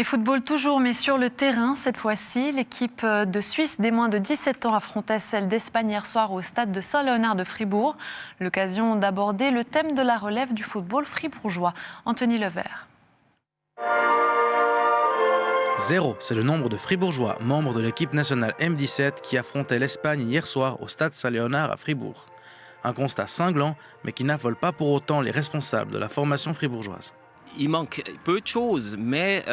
Et football toujours, mais sur le terrain cette fois-ci. L'équipe de Suisse des moins de 17 ans affrontait celle d'Espagne hier soir au stade de Saint-Léonard de Fribourg. L'occasion d'aborder le thème de la relève du football fribourgeois. Anthony Levert. 0, c'est le nombre de Fribourgeois, membres de l'équipe nationale M17 qui affrontait l'Espagne hier soir au stade Saint-Léonard à Fribourg. Un constat cinglant, mais qui n'affole pas pour autant les responsables de la formation fribourgeoise. Il manque peu de choses, mais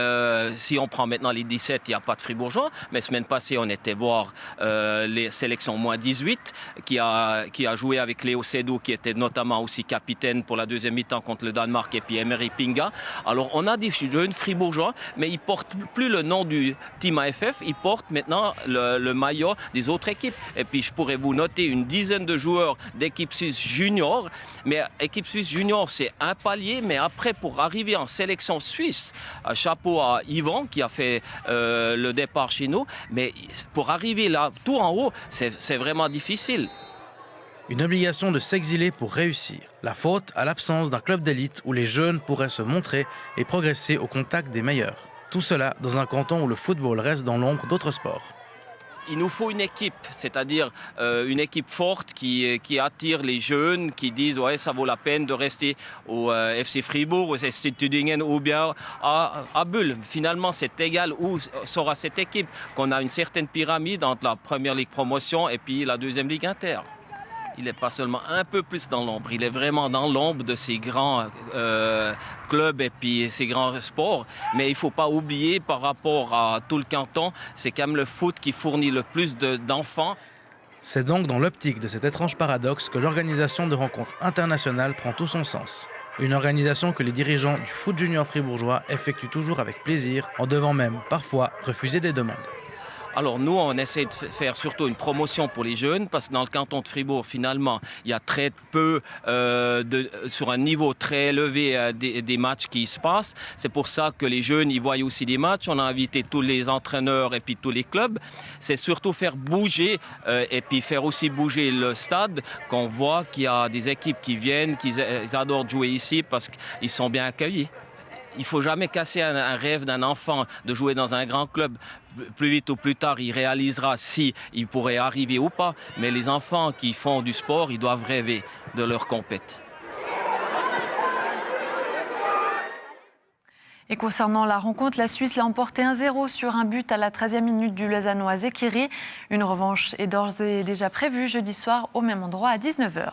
si on prend maintenant les 17, il n'y a pas de Fribourgeois. Mais semaine passée, on était voir les sélections moins 18, qui a joué avec Léo Seydoux, qui était notamment aussi capitaine pour la deuxième mi-temps contre le Danemark, et puis Emery Pinga. Alors on a des jeunes Fribourgeois, mais ils ne portent plus le nom du Team AFF, ils portent maintenant le maillot des autres équipes. Et puis je pourrais vous noter une dizaine de joueurs d'équipe suisse junior, mais équipe suisse junior, c'est un palier, mais après, pour arriver en sélection suisse, chapeau à Yvan qui a fait le départ chez nous, mais pour arriver là, tout en haut, c'est vraiment difficile. Une obligation de s'exiler pour réussir. La faute à l'absence d'un club d'élite où les jeunes pourraient se montrer et progresser au contact des meilleurs. Tout cela dans un canton où le football reste dans l'ombre d'autres sports. Il nous faut une équipe, c'est-à-dire une équipe forte qui attire les jeunes, qui disent ouais, ça vaut la peine de rester au FC Fribourg, au FC Tüdingen ou bien à Bulle. Finalement, c'est égal où sera cette équipe, qu'on a une certaine pyramide entre la première ligue promotion et puis la deuxième ligue inter. Il n'est pas seulement un peu plus dans l'ombre, il est vraiment dans l'ombre de ces grands clubs et puis ces grands sports. Mais il ne faut pas oublier, par rapport à tout le canton, c'est quand même le foot qui fournit le plus d'enfants. C'est donc dans l'optique de cet étrange paradoxe que l'organisation de rencontres internationales prend tout son sens. Une organisation que les dirigeants du foot junior fribourgeois effectuent toujours avec plaisir, en devant même, parfois, refuser des demandes. Alors nous, on essaie de faire surtout une promotion pour les jeunes, parce que dans le canton de Fribourg, finalement, il y a très peu, sur un niveau très élevé, des matchs qui se passent. C'est pour ça que les jeunes, ils voient aussi des matchs. On a invité tous les entraîneurs et puis tous les clubs. C'est surtout faire bouger, et puis faire aussi bouger le stade, qu'on voit qu'il y a des équipes qui viennent, qu'ils adorent jouer ici parce qu'ils sont bien accueillis. Il ne faut jamais casser un rêve d'un enfant de jouer dans un grand club. Plus vite ou plus tard, il réalisera si il pourrait arriver ou pas. Mais les enfants qui font du sport, ils doivent rêver de leur compète. Et concernant la rencontre, la Suisse l'a emporté 1-0 sur un but à la 13e minute du Lausannois Zekiri. Une revanche est d'ores et déjà prévue jeudi soir au même endroit à 19 h.